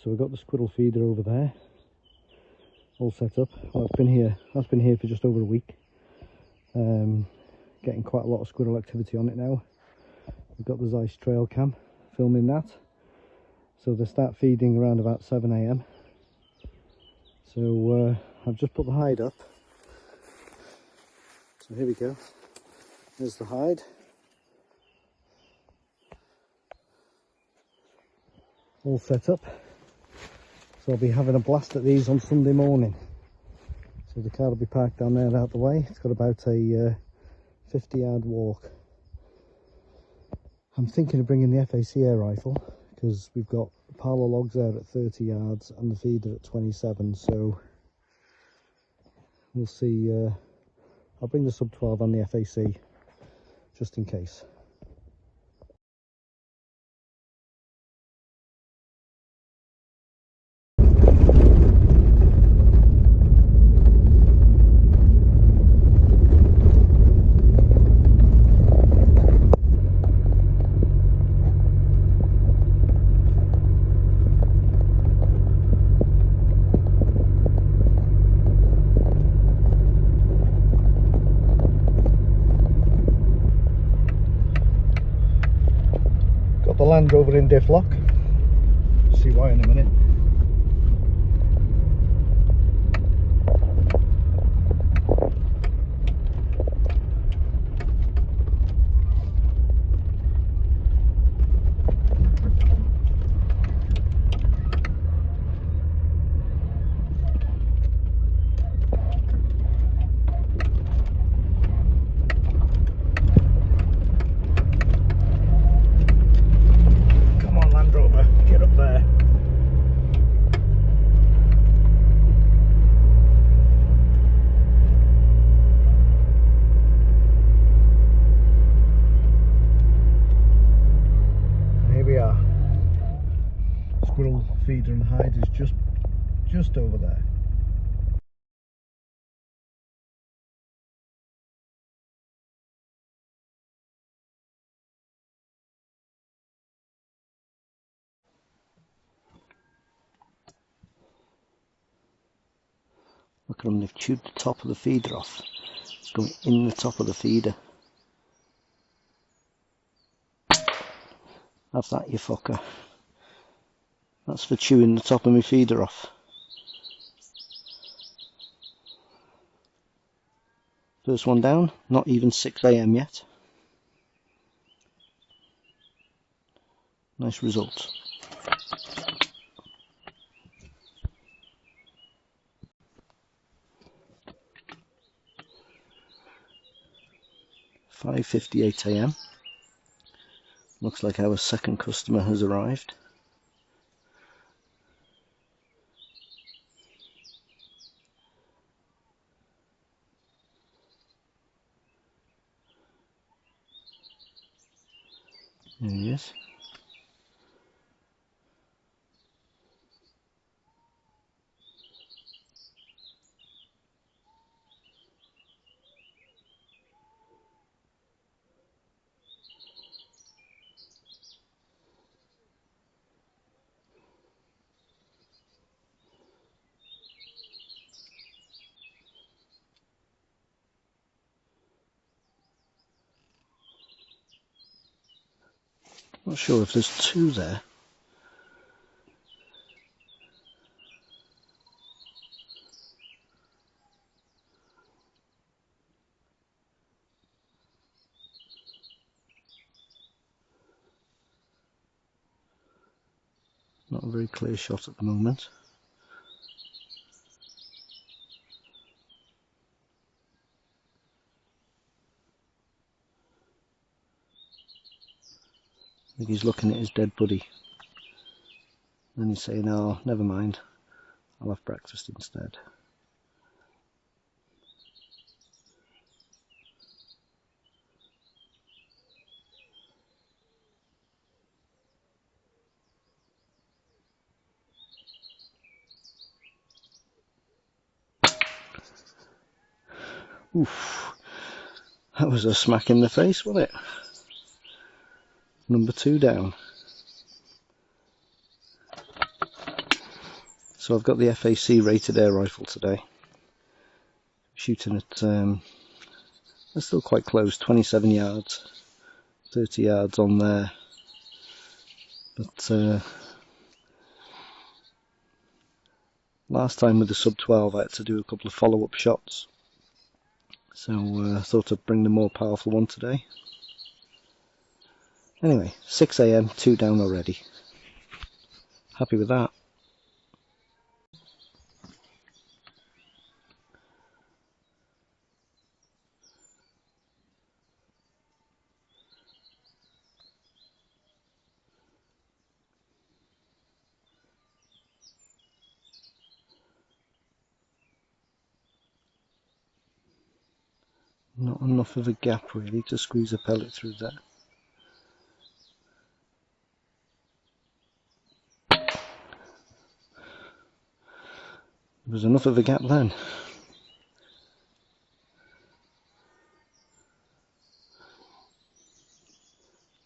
So we've got the squirrel feeder over there, all set up. Well, it's been here. That's been here for just over a week. Getting quite a lot of squirrel activity on it now. We've got the Zeiss trail cam filming that. So they start feeding around about 7 AM. So I've just put the hide up. So here we go. There's the hide. All set up. So I'll be having a blast at these on Sunday morning. So the car will be parked down there out the way. It's got about a 50-yard walk. I'm thinking of bringing the FAC air rifle because we've got parlour logs there at 30 yards and the feeder at 27. So we'll see. I'll bring the sub 12 and the FAC just in case. Got the Land Rover in diff lock. See why in a minute. Squirrel feeder and hide is just over there. Look at them, they've chewed the top of the feeder off. It's going in the top of the feeder. Have that, you fucker. That's for chewing the top of my feeder off. First one down, not even 6 AM yet. Nice result. (5:58 AM). Looks like our second customer has arrived. There he is. Not sure if there's two there. Not a very clear shot at the moment. I think he's looking at his dead buddy. And he's saying, oh, never mind, I'll have breakfast instead. Oof, that was a smack in the face, wasn't it? Number 2 down. So I've got the FAC rated air rifle today, shooting at, they're still quite close, 27 yards, 30 yards on there, but last time with the sub 12 I had to do a couple of follow-up shots, so I thought I'd bring the more powerful one today. Anyway, 6 AM, 2 down already. Happy with that. Not enough of a gap really to squeeze a pellet through there. There was enough of a gap then.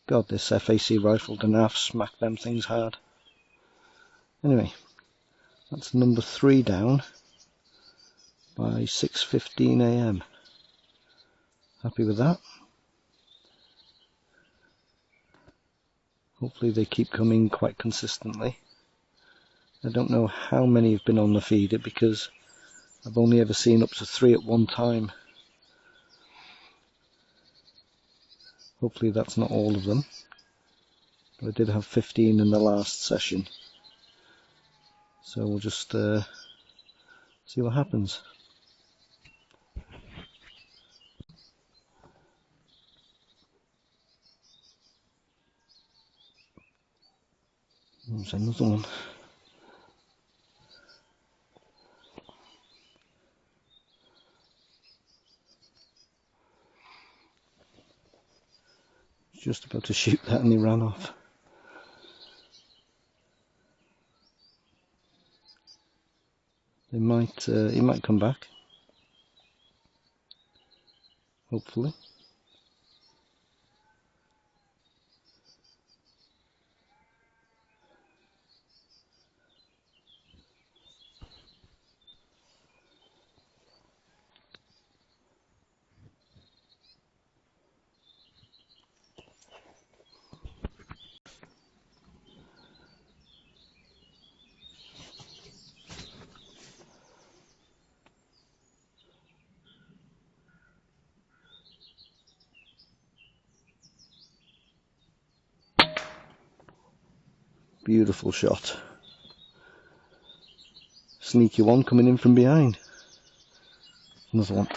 God, this FAC rifle done half smack them things hard. Anyway, that's number 3 down by 6:15 AM. Happy with that. Hopefully they keep coming quite consistently. I don't know how many have been on the feeder because I've only ever seen up to 3 at one time. Hopefully that's not all of them. But I did have 15 in the last session. So we'll just see what happens. There's another one. Just about to shoot that and he ran off. He might come back. Hopefully. Beautiful shot. Sneaky one coming in from behind. Another one.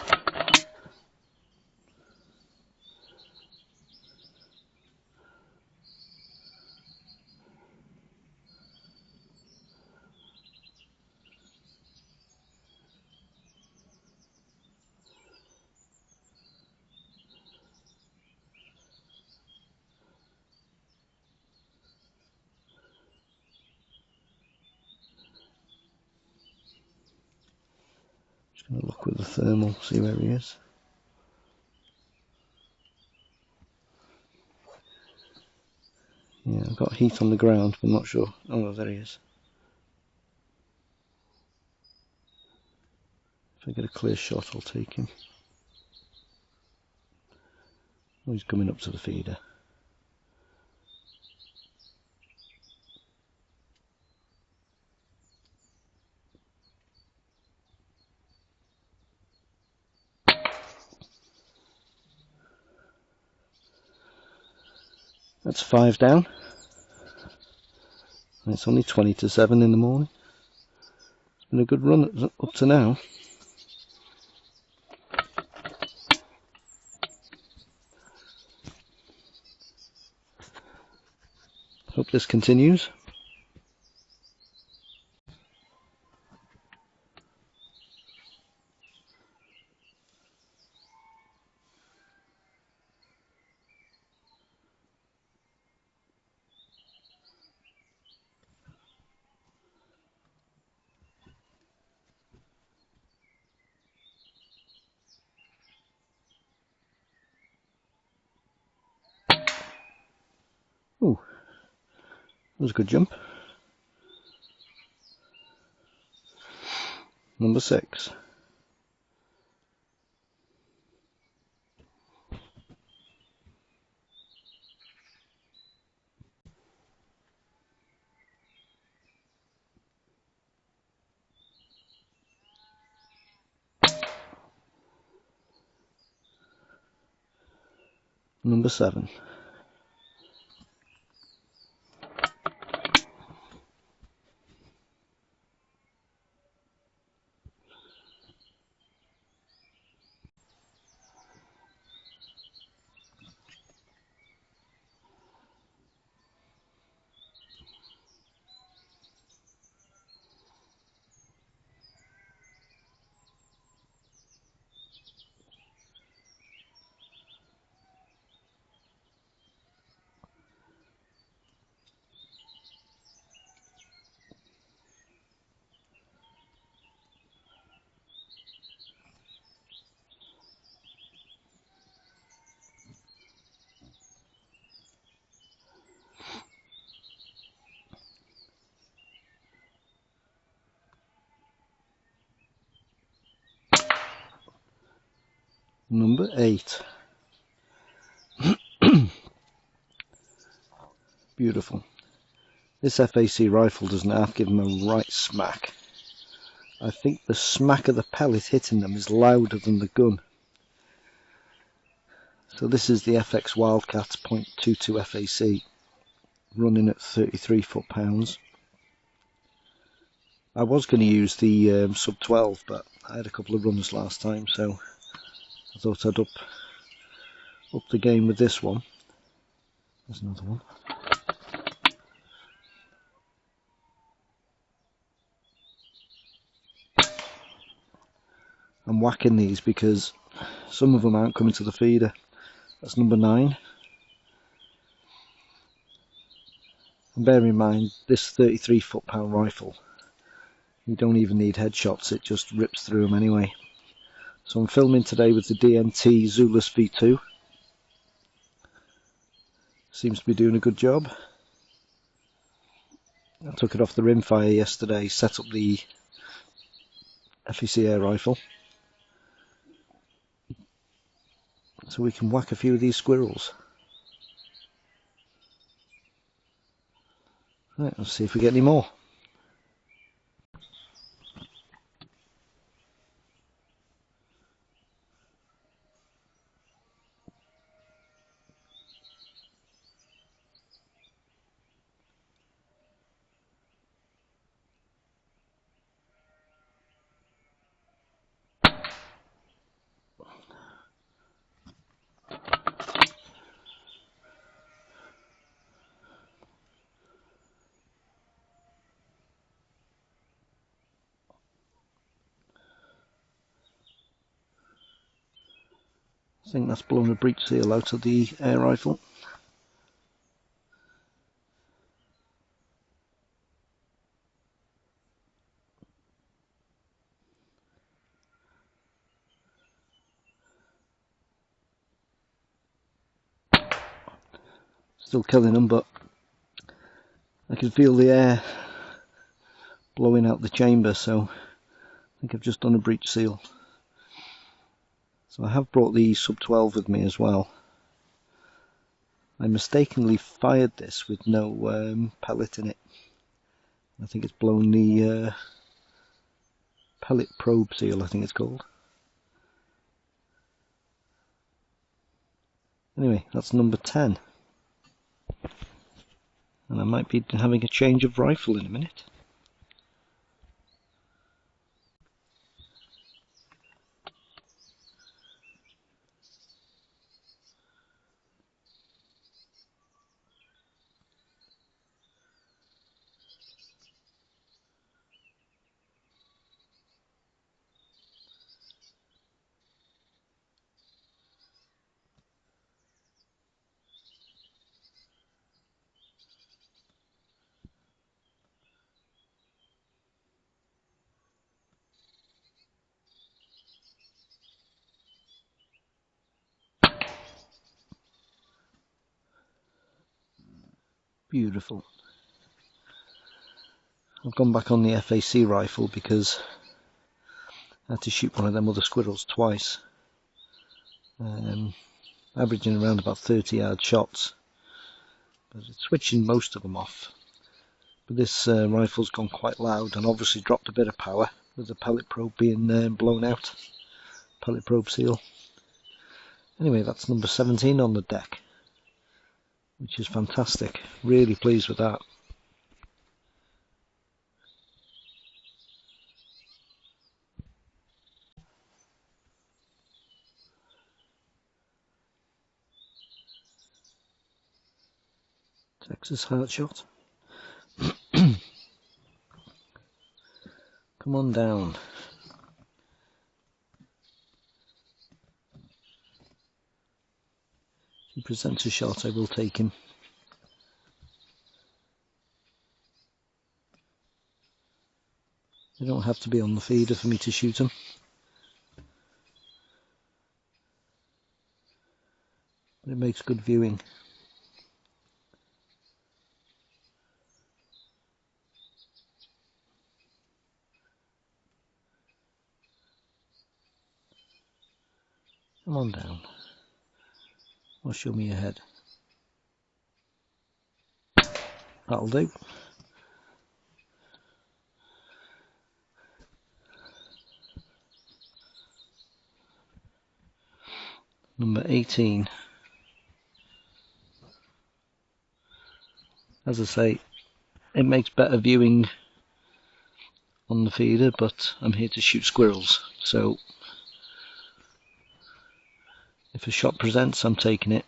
Just going to look with the thermal, see where he is. Yeah, I've got heat on the ground, but I'm not sure. Oh, well, there he is. If I get a clear shot, I'll take him. Oh, he's coming up to the feeder. That's 5 down. And it's only 20 to 7 in the morning. It's been a good run up to now. Hope this continues. Ooh, that was a good jump. Number 6. Number 7. Number 8. Beautiful. This FAC rifle doesn't half give them a right smack. I think the smack of the pellet hitting them is louder than the gun. So this is the FX WILDCAT .22 FAC running at 33 foot-pounds. I was going to use the sub 12, but I had a couple of runs last time, so I thought I'd up the game with this one. There's another one. I'm whacking these because some of them aren't coming to the feeder. That's number 9. And bear in mind, this 33 foot-pound rifle, you don't even need headshots, it just rips through them anyway. So I'm filming today with the DNT ZULUS V2. Seems to be doing a good job. I took it off the rimfire yesterday, set up the FAC air rifle, so we can whack a few of these squirrels. Right, let's see if we get any more. I think that's blown a breech seal out of the air rifle. Still killing them, but I can feel the air blowing out the chamber, so I think I've just done a breech seal. So I have brought the sub 12 with me as well. I mistakenly fired this with no pellet in it. I think it's blown the pellet probe seal, I think it's called. Anyway, that's number 10. And I might be having a change of rifle in a minute. Beautiful. I've gone back on the FAC rifle because I had to shoot one of them other squirrels twice, averaging around about 30-yard shots, but it's switching most of them off. But this rifle's gone quite loud and obviously dropped a bit of power with the pellet probe being blown out, pellet probe seal. Anyway, that's number 17 on the deck, which is fantastic. Really pleased with that. Texas heart shot. Come on down. If he presents a shot, I will take him. They don't have to be on the feeder for me to shoot them. But it makes good viewing. Come on down. Or show me your head. That'll do. Number 18. As I say, it makes better viewing on the feeder, but I'm here to shoot squirrels, so if a shot presents, I'm taking it.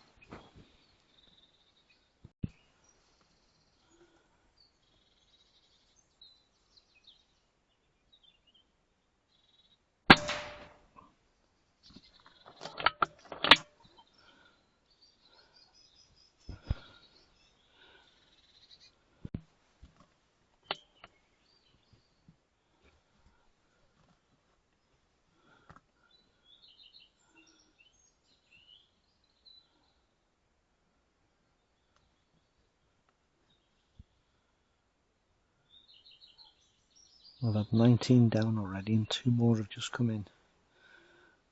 I've had 19 down already and 2 more have just come in.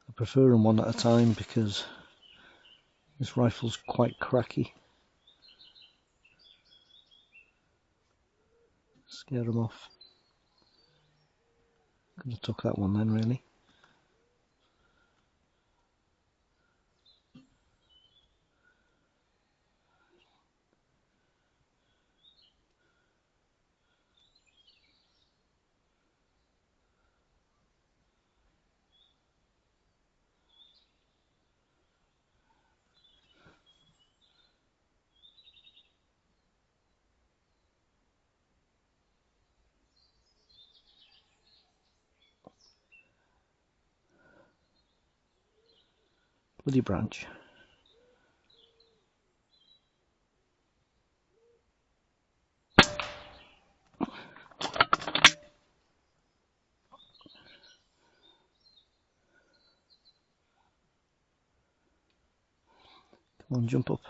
I prefer them one at a time because this rifle's quite cracky. Scare them off. Could have took that one then, really. Bloody branch. Come on, jump up.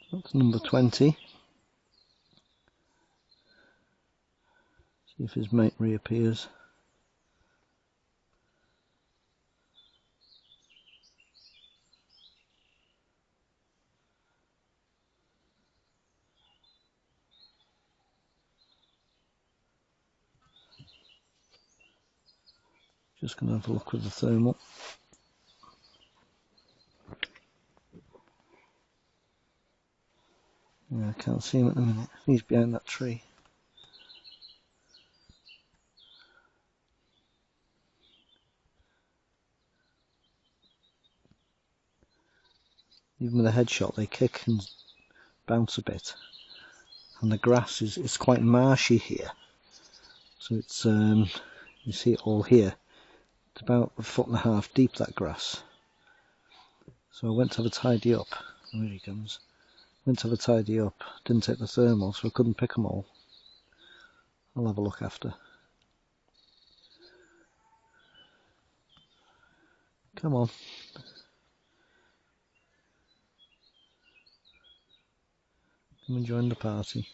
That's number 20. See if his mate reappears. Just going to have a look with the thermal. Yeah, I can't see him at the minute. He's behind that tree. Even with a headshot, they kick and bounce a bit. And the grass is quite marshy here. So it's, you see it all here. It's about 1.5 foot deep, that grass. So I went to have a tidy up. Oh, here he comes. Went to have a tidy up. Didn't take the thermal, so I couldn't pick them all. I'll have a look after. Come on. Come and join the party.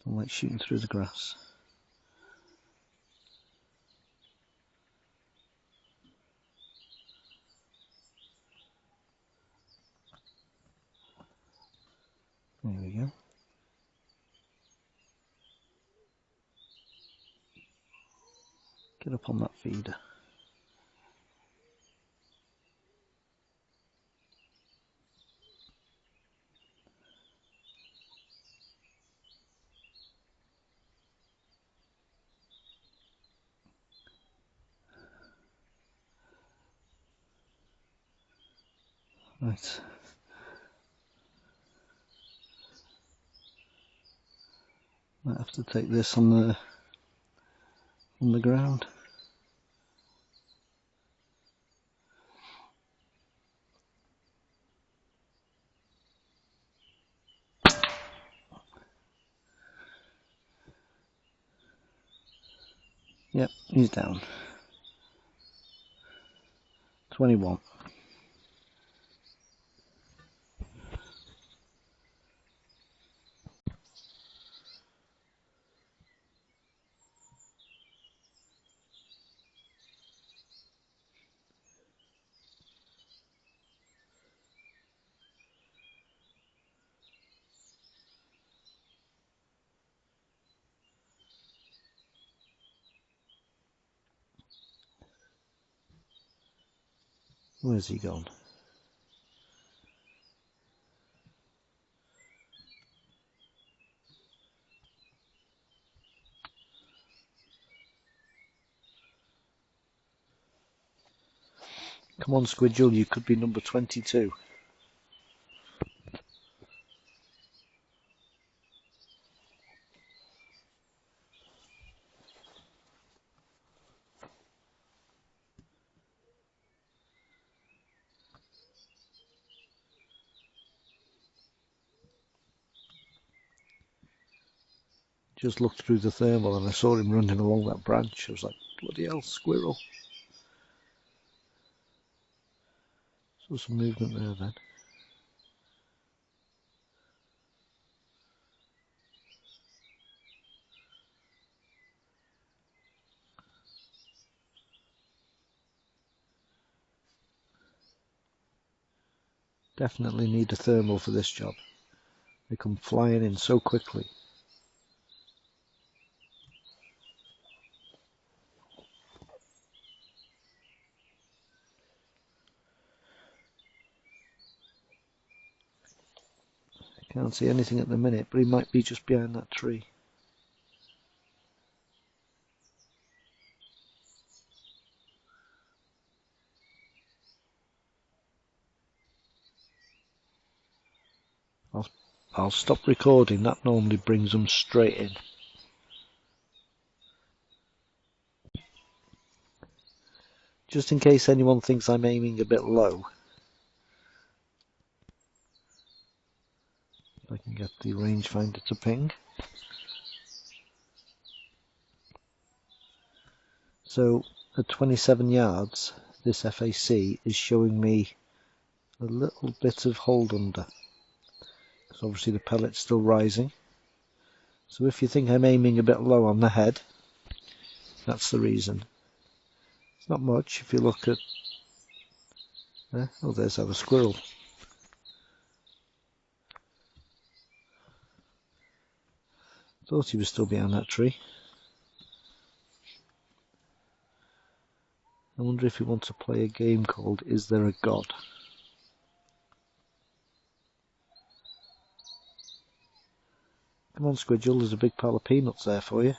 Don't like shooting through the grass. There we go. Get up on that feeder. Right. Might have to take this on the ground. Yep, he's down. 21. Where's he gone? Come on, Squidgel, you could be number 22. Just looked through the thermal and I saw him running along that branch. I was like, bloody hell, squirrel. Saw some movement there then. Definitely need a thermal for this job. They come flying in so quickly. Can't see anything at the minute, but he might be just behind that tree. I'll stop recording, that normally brings them straight in. Just in case anyone thinks I'm aiming a bit low. If I can get the rangefinder to ping. So at 27 yards, this FAC is showing me a little bit of hold under. So obviously the pellet's still rising. So if you think I'm aiming a bit low on the head, that's the reason. It's not much if you look at... oh, there's our squirrel. Thought he was still behind that tree. I wonder if he wants to play a game called Is There a God? Come on, Squidgel, there's a big pile of peanuts there for you.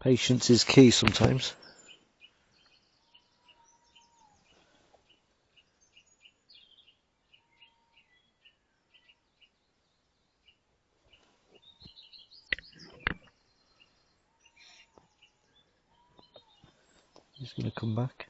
Patience is key sometimes. He's going to come back.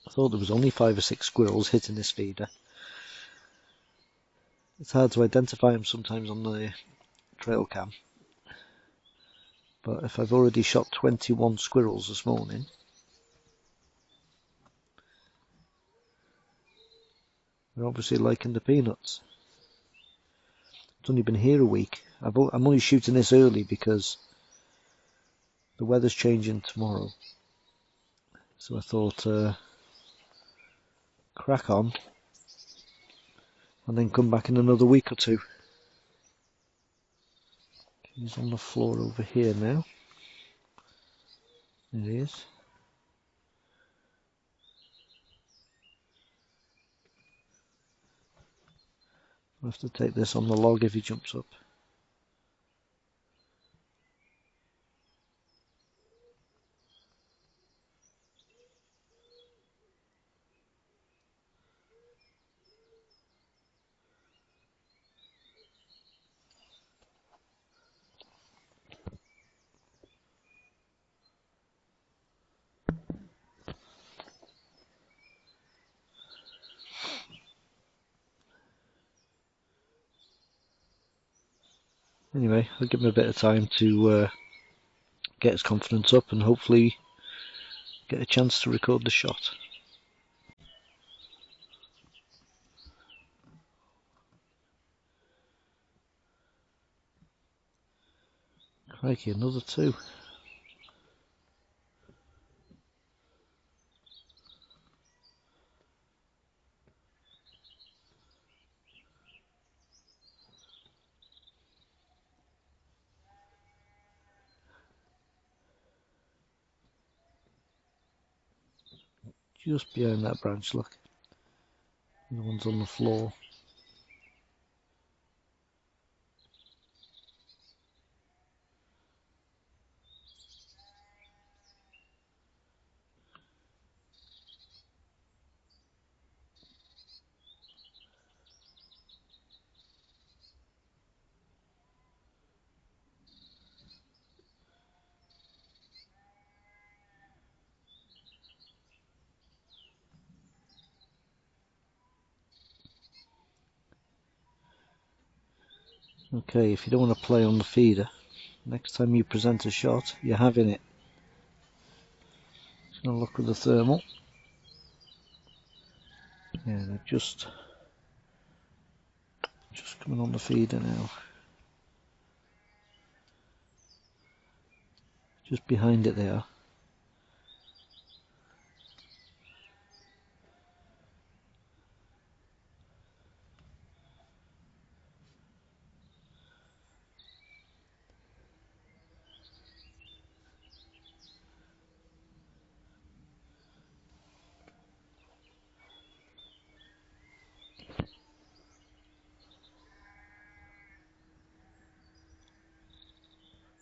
I thought there was only 5 or 6 squirrels hitting this feeder. It's hard to identify them sometimes on the trail cam. But if I've already shot 21 squirrels this morning, they're obviously liking the peanuts. It's only been here a week. I'm only shooting this early because the weather's changing tomorrow. So I thought, crack on, and then come back in another week or two. He's on the floor over here now. There he is. I'll have to take this on the log if he jumps up. Anyway, I'll give him a bit of time to get his confidence up and hopefully get a chance to record the shot. Crikey, another 2. Just behind that branch, look. The one's on the floor. Okay, if you don't want to play on the feeder, next time you present a shot, you're having it. Just gonna look with the thermal. Yeah, they're just coming on the feeder now. Just behind it they are.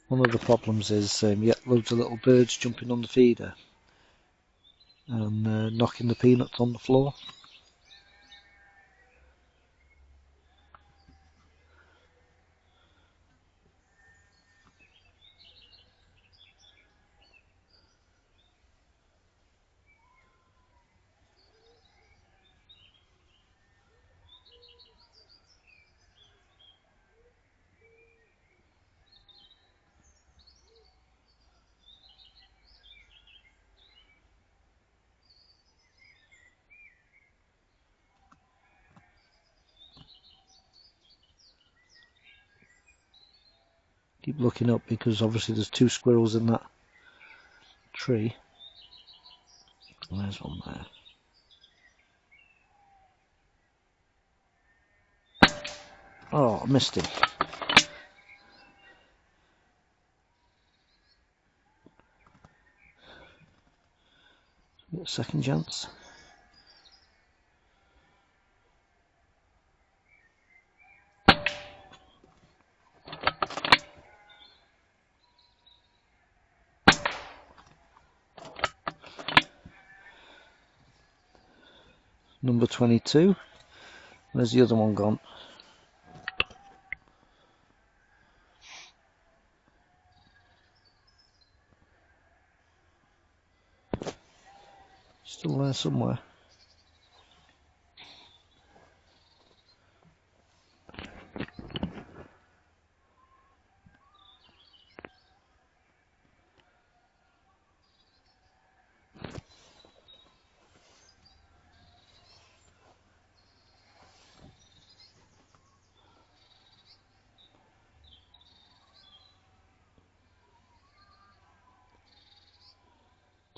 One of the problems is you get loads of little birds jumping on the feeder and knocking the peanuts on the floor. Keep looking up because obviously there's 2 squirrels in that tree. There's one there. Oh, I missed him. Get a second chance. Number 22. Where's the other one gone? Still there somewhere.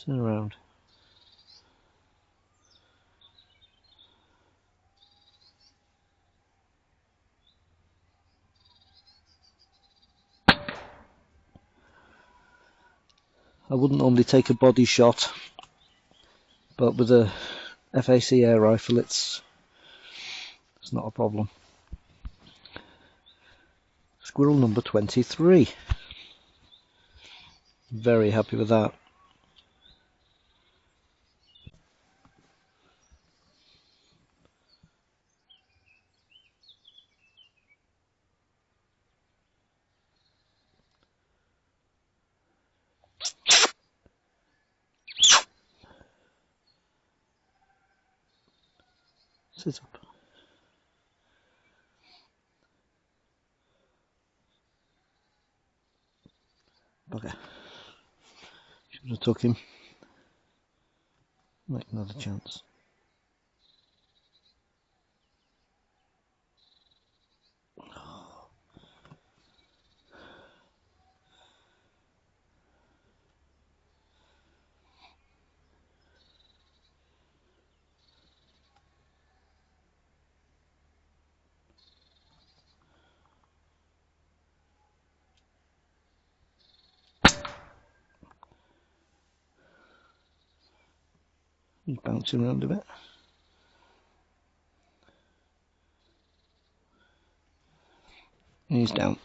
Turn around. I wouldn't normally take a body shot, but with a FAC air rifle it's not a problem. Squirrel number 23. Very happy with that. Sit up. Okay. Should have took him. Make another chance. He's bouncing around a bit. And he's down.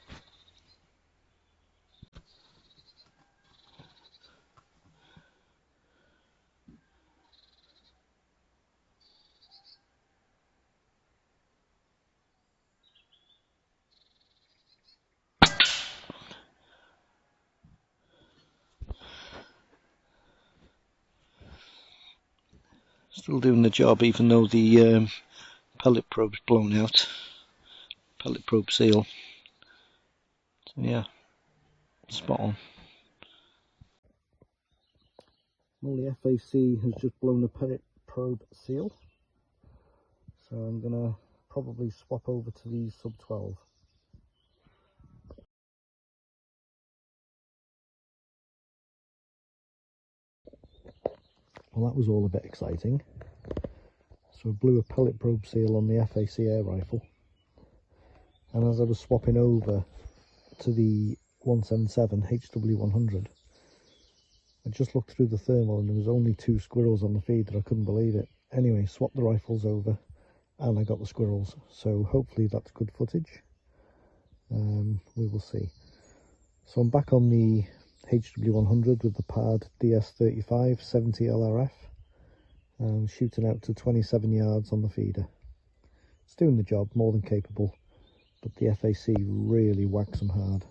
Still doing the job even though the pellet probe's blown out. Pellet probe seal. So yeah, spot on. Well, the FAC has just blown a pellet probe seal, so I'm gonna probably swap over to the sub 12. Well, that was all a bit exciting. So I blew a pellet probe seal on the FAC air rifle, and as I was swapping over to the 177 HW100, I just looked through the thermal and there was only 2 squirrels on the feeder. I couldn't believe it. Anyway, swapped the rifles over and I got the squirrels, so hopefully that's good footage. We will see. So I'm back on the HW100 with the pad DS35 70 LRF, shooting out to 27 yards on the feeder. It's doing the job, more than capable, but the FAC really whacks them hard.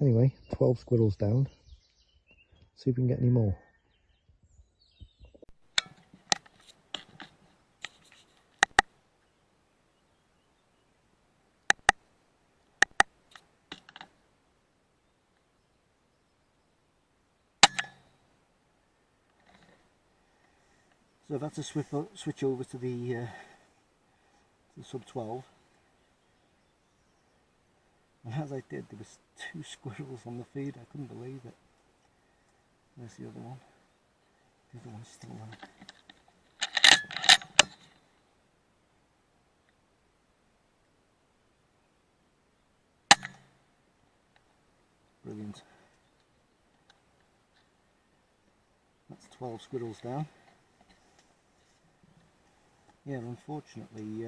Anyway, 12 squirrels down. See if we can get any more. So I've had to switch over to the sub 12, and as I did, there was 2 squirrels on the feed. I couldn't believe it. There's the other one. The other one's still there. Brilliant. That's 12 squirrels down. Yeah, unfortunately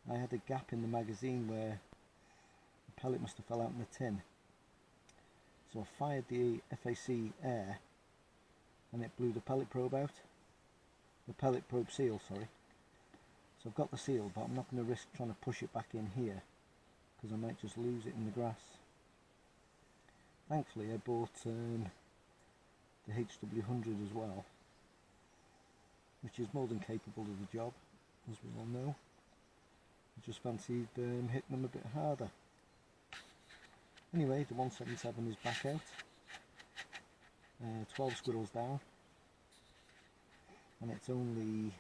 I had a gap in the magazine where the pellet must have fell out in the tin. So I fired the FAC air and it blew the pellet probe out. The pellet probe seal, sorry. So I've got the seal, but I'm not going to risk trying to push it back in here because I might just lose it in the grass. Thankfully I bought the HW100 as well, which is more than capable of the job, as we all know. I just fancied hitting them a bit harder. Anyway, the 177 is back out. 12 squirrels down, and it's only,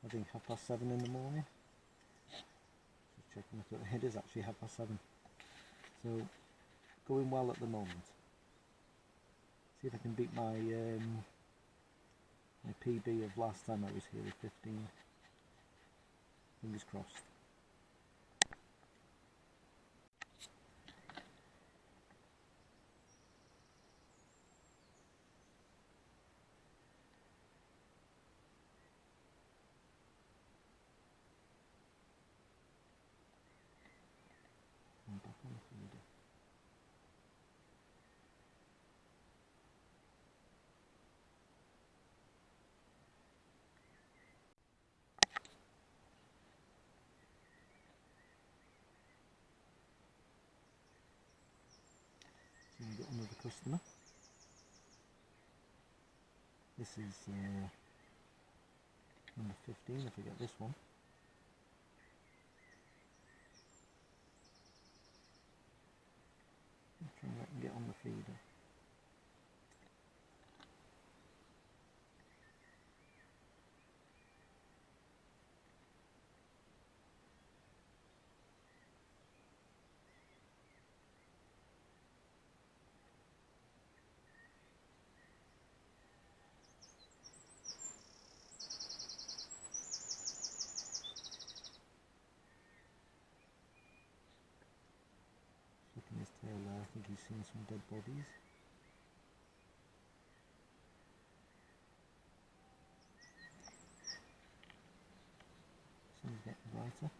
I think, 7:30 in the morning. Just checking if it is actually 7:30. So going well at the moment. See if I can beat my my PB of last time I was here with 15. Fingers crossed. I'm back on the feeder. So we've got another customer. This is number 15 if I get this one. I'll try and let him get on the feeder. Looking his tail there, I think he's seen some dead bodies. Sun's getting brighter.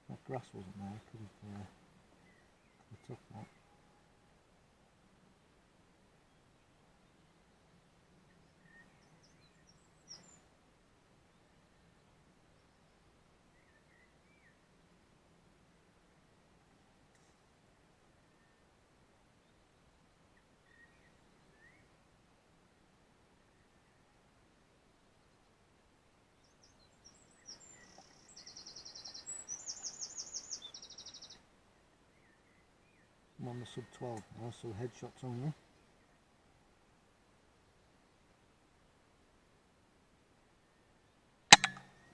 That grass wasn't there, I could have took that. I'm on the sub 12 now, so headshots only.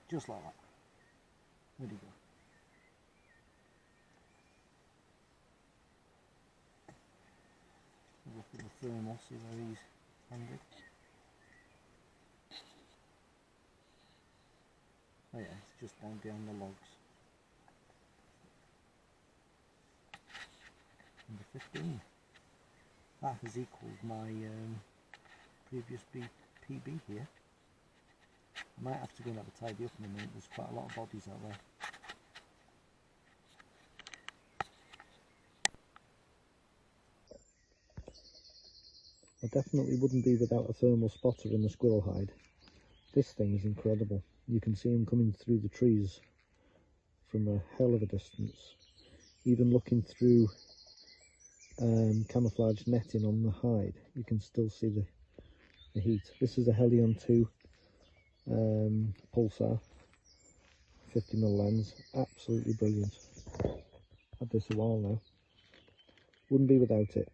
Just like that. Where'd he go? Look at the thermal, see where he's landed. Oh yeah, it's just down behind the logs. Number 15. That has equalled my previous PB here. I might have to go and have a tidy up in a minute, there's quite a lot of bodies out there. I definitely wouldn't be without a thermal spotter in the squirrel hide. This thing is incredible. You can see him coming through the trees from a hell of a distance. Even looking through camouflage netting on the hide, you can still see the heat. This is a Helion 2 pulsar 50mm lens, absolutely brilliant. Had this a while now, wouldn't be without it.